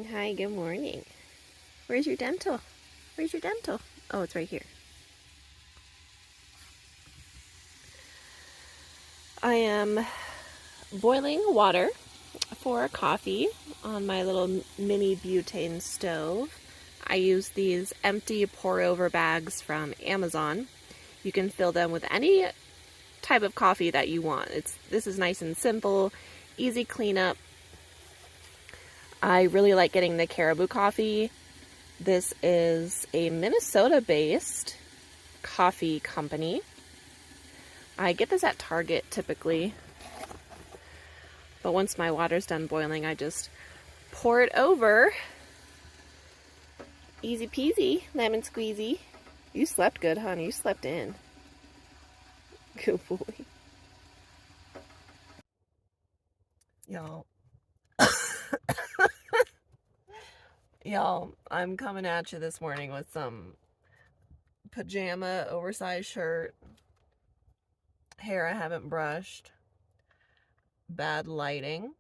Hi, good morning. Where's your dental? Where's your dental? Oh, it's right here. I am boiling water for a coffee on my little mini butane stove. I use these empty pour-over bags from Amazon. You can fill them with any type of coffee that you want. This is nice and simple, easy cleanup. I really like getting the Caribou coffee. This is a Minnesota-based coffee company. I get this at Target typically, but once my water's done boiling, I just pour it over. Easy peasy, lemon squeezy. You slept good, honey. You slept in. Good boy. Y'all. Y'all, I'm coming at you this morning with some pajama, oversized shirt, hair I haven't brushed, bad lighting,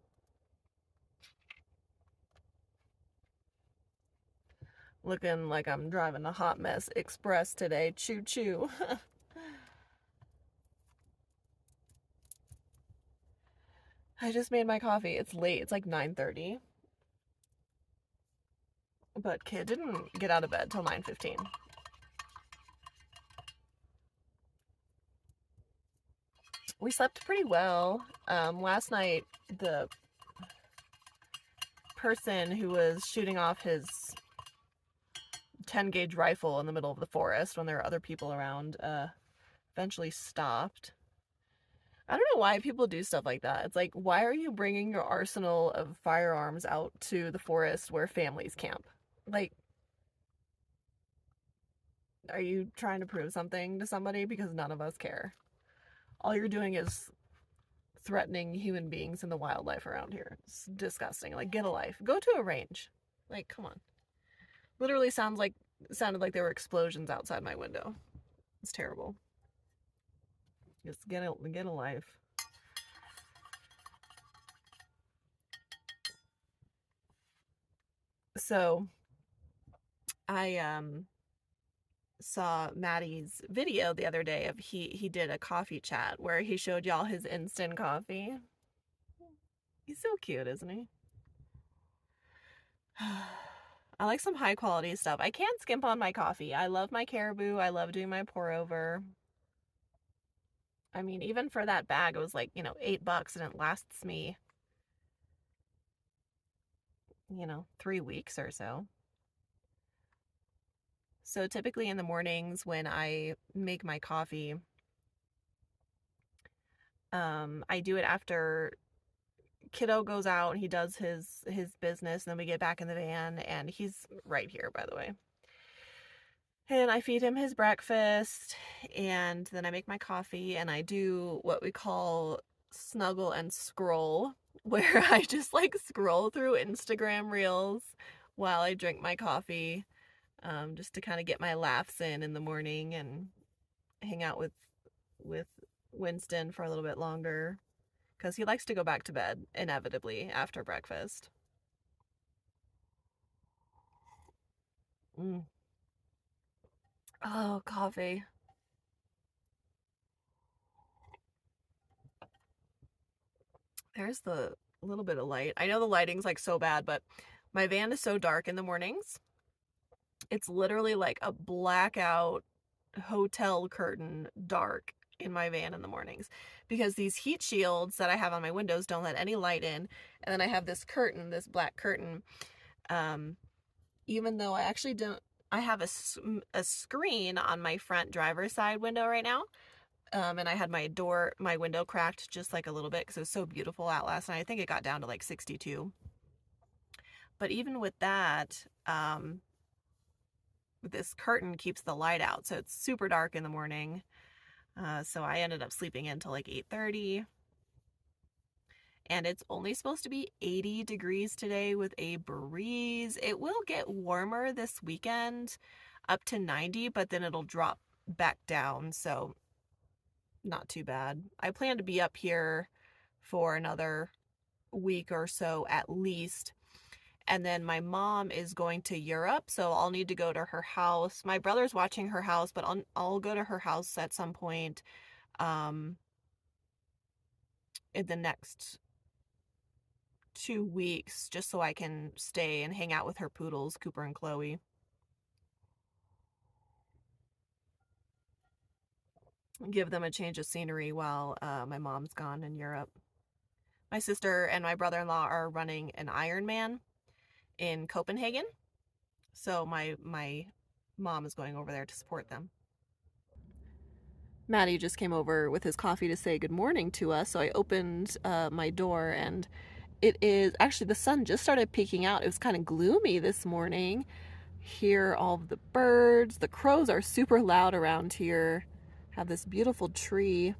looking like I'm driving a hot mess express today. Choo choo. I just made my coffee. It's late. It's like 9:30. But kid didn't get out of bed till 9:15. We slept pretty well. Last night, the person who was shooting off his 10 gauge rifle in the middle of the forest when there were other people around eventually stopped. I don't know why people do stuff like that. It's like, why are you bringing your arsenal of firearms out to the forest where families camp? Like, are you trying to prove something to somebody? Because none of us care. All you're doing is threatening human beings and the wildlife around here. It's disgusting. Like, get a life. Go to a range. Like, come on. Literally sounded like there were explosions outside my window. It's terrible. Just get a life. So I saw Maddie's video the other day of he did a coffee chat where he showed y'all his instant coffee. He's so cute, isn't he? I like some high quality stuff. I can't skimp on my coffee. I love my Caribou. I love doing my pour over. I mean, even for that bag, it was like, $8 and it lasts me, 3 weeks or so. So typically in the mornings when I make my coffee, I do it after kiddo goes out and he does his business, and then we get back in the van, and he's right here, by the way. And I feed him his breakfast, and then I make my coffee, and I do what we call snuggle and scroll, where I just like scroll through Instagram reels while I drink my coffee, just to kind of get my laughs in the morning and hang out with Wynston for a little bit longer, because he likes to go back to bed inevitably after breakfast. Oh, coffee. There's the little bit of light. I know the lighting's like so bad, but my van is so dark in the mornings. It's literally like a blackout hotel curtain dark in my van in the mornings, because these heat shields that I have on my windows don't let any light in. And then I have this curtain, this black curtain. Even though I actually don't, I have a screen on my front driver's side window right now. And I had my window cracked just like a little bit because it was so beautiful out last night. I think it got down to like 62. But even with that, this curtain keeps the light out, so it's super dark in the morning. So I ended up sleeping until like 8:30. And it's only supposed to be 80 degrees today with a breeze. It will get warmer this weekend, up to 90, but then it'll drop back down, so not too bad. I plan to be up here for another week or so at least, And then my mom is going to Europe, so I'll need to go to her house. My brother's watching her house, but I'll go to her house at some point in the next 2 weeks, just so I can stay and hang out with her poodles, Cooper and Chloe. Give them a change of scenery while my mom's gone in Europe. My sister and my brother-in-law are running an Ironman in Copenhagen, so my mom is going over there to support them. Maddie just came over with his coffee to say good morning to us, so I opened my door, and it is actually, the sun just started peeking out. It was kind of gloomy this morning. Hear all of the birds. The crows are super loud around here. Have this beautiful tree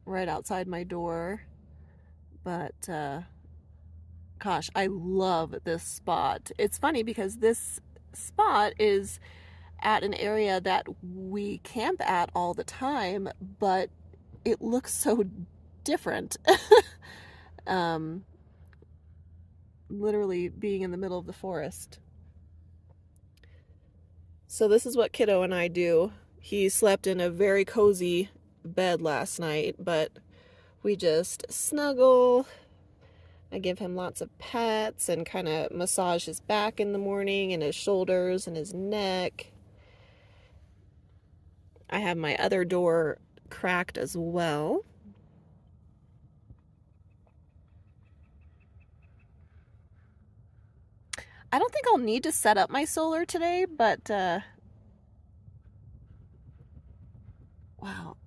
right outside my door. But gosh, I love this spot. It's funny because this spot is at an area that we camp at all the time, but it looks so different. Literally being in the middle of the forest. So this is what Kiddo and I do. He slept in a very cozy bed last night, but we just snuggle. I give him lots of pets and kind of massage his back in the morning and his shoulders and his neck. I have my other door cracked as well. I don't think I'll need to set up my solar today, but wow.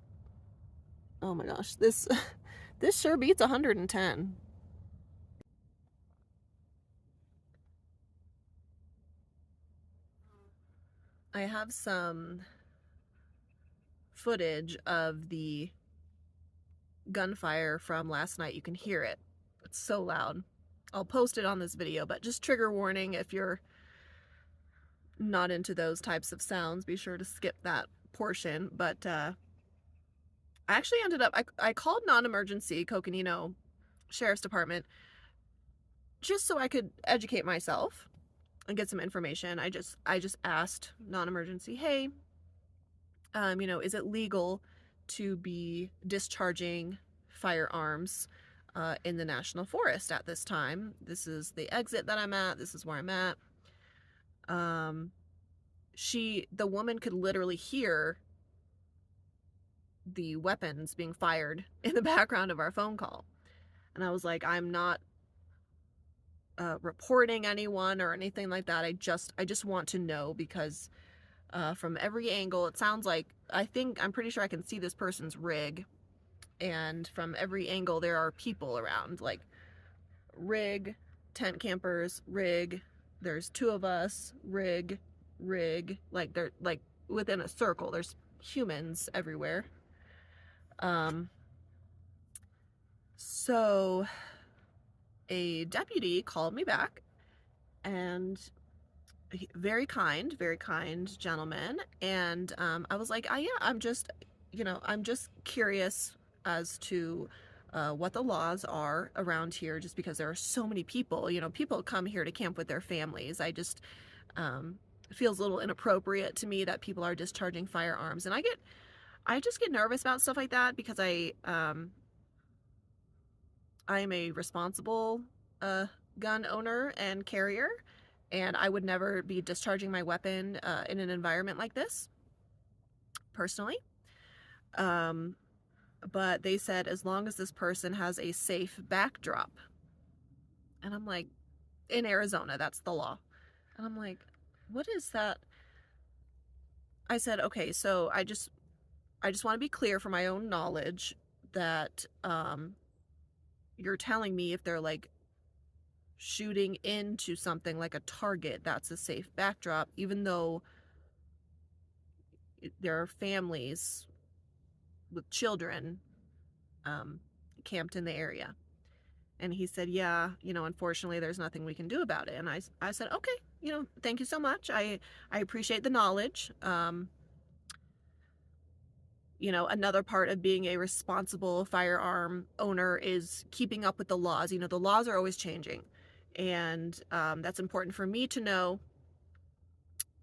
Oh my gosh, this sure beats 110. I have some footage of the gunfire from last night. You can hear it. It's so loud. I'll post it on this video, but just trigger warning if you're not into those types of sounds, be sure to skip that portion. But I actually ended up, I called non-emergency Coconino Sheriff's Department just so I could educate myself and get some information. I just asked non-emergency, hey, is it legal to be discharging firearms in the national forest at this time? This is the exit that I'm at. This is where I'm at. The woman could literally hear the weapons being fired in the background of our phone call. And I was like, I'm not reporting anyone or anything like that. I just want to know, because from every angle, it sounds like, I'm pretty sure I can see this person's rig, and from every angle there are people around, like rig, tent campers, rig, there's two of us, rig, like they're like within a circle, there's humans everywhere. So a deputy called me back, and very kind gentleman, and I was like, yeah, I'm just curious as to what the laws are around here, just because there are so many people. People come here to camp with their families. I just it feels a little inappropriate to me that people are discharging firearms, and I just get nervous about stuff like that, because I am a responsible gun owner and carrier, and I would never be discharging my weapon in an environment like this, personally. But they said, as long as this person has a safe backdrop. And I'm like, in Arizona, that's the law. And I'm like, what is that? I said, okay, so I just want to be clear for my own knowledge that you're telling me if they're like shooting into something like a target, that's a safe backdrop, even though there are families with children camped in the area. And he said, yeah, unfortunately there's nothing we can do about it. And I said, okay, thank you so much. I appreciate the knowledge. Another part of being a responsible firearm owner is keeping up with the laws. The laws are always changing. and that's important for me to know.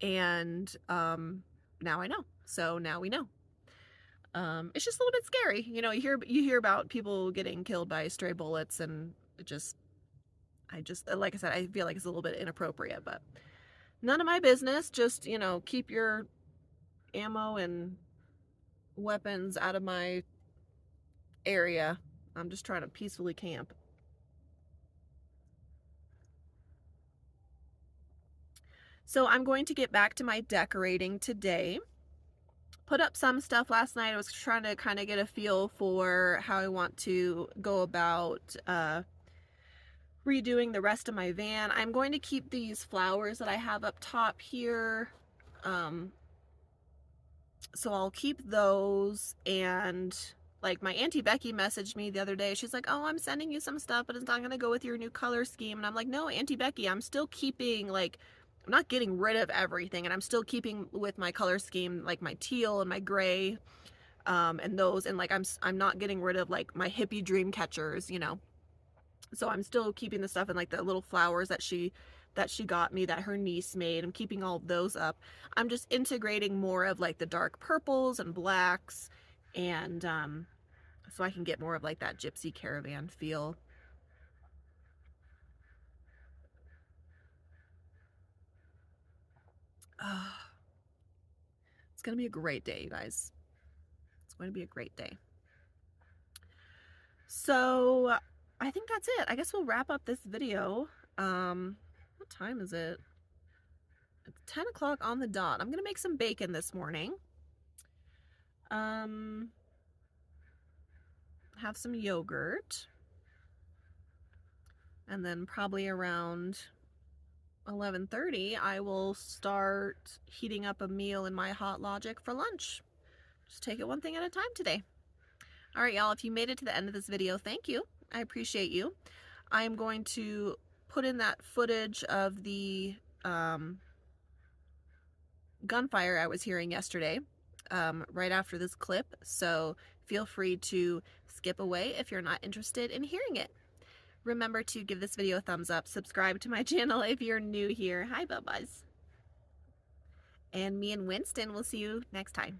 And now I know. So now we know. It's just a little bit scary. You know, you hear about people getting killed by stray bullets, and like I said, I feel like it's a little bit inappropriate, but none of my business. Just, you know, keep your ammo and weapons out of my area. I'm just trying to peacefully camp. So I'm going to get back to my decorating today. Put up some stuff last night. I was trying to kind of get a feel for how I want to go about redoing the rest of my van. I'm going to keep these flowers that I have up top here. So I'll keep those. And like, my Auntie Becky messaged me the other day. She's like, oh, I'm sending you some stuff, but it's not going to go with your new color scheme. And I'm like, no, Auntie Becky, I'm still keeping, like, I'm not getting rid of everything. And I'm still keeping with my color scheme, like my teal and my gray, and those. And like, I'm not getting rid of like my hippie dream catchers, you know. So I'm still keeping the stuff in like the little flowers that she got me, that her niece made. I'm keeping all of those up. I'm just integrating more of like the dark purples and blacks, and so I can get more of like that gypsy caravan feel. It's gonna be a great day, you guys. It's going to be a great day. So I think that's it. I guess we'll wrap up this video. What time is it? It's 10 o'clock on the dot. I'm gonna make some bacon this morning. Have some yogurt, and then probably around 11:30 I will start heating up a meal in my Hot Logic for lunch. Just take it one thing at a time today. All right, y'all, if you made it to the end of this video, thank you. I appreciate you. I'm going to put in that footage of the gunfire I was hearing yesterday right after this clip, so feel free to skip away if you're not interested in hearing it. Remember to give this video a thumbs up, subscribe to my channel if you're new here. Hi, Bubba's. And me and Winston will see you next time.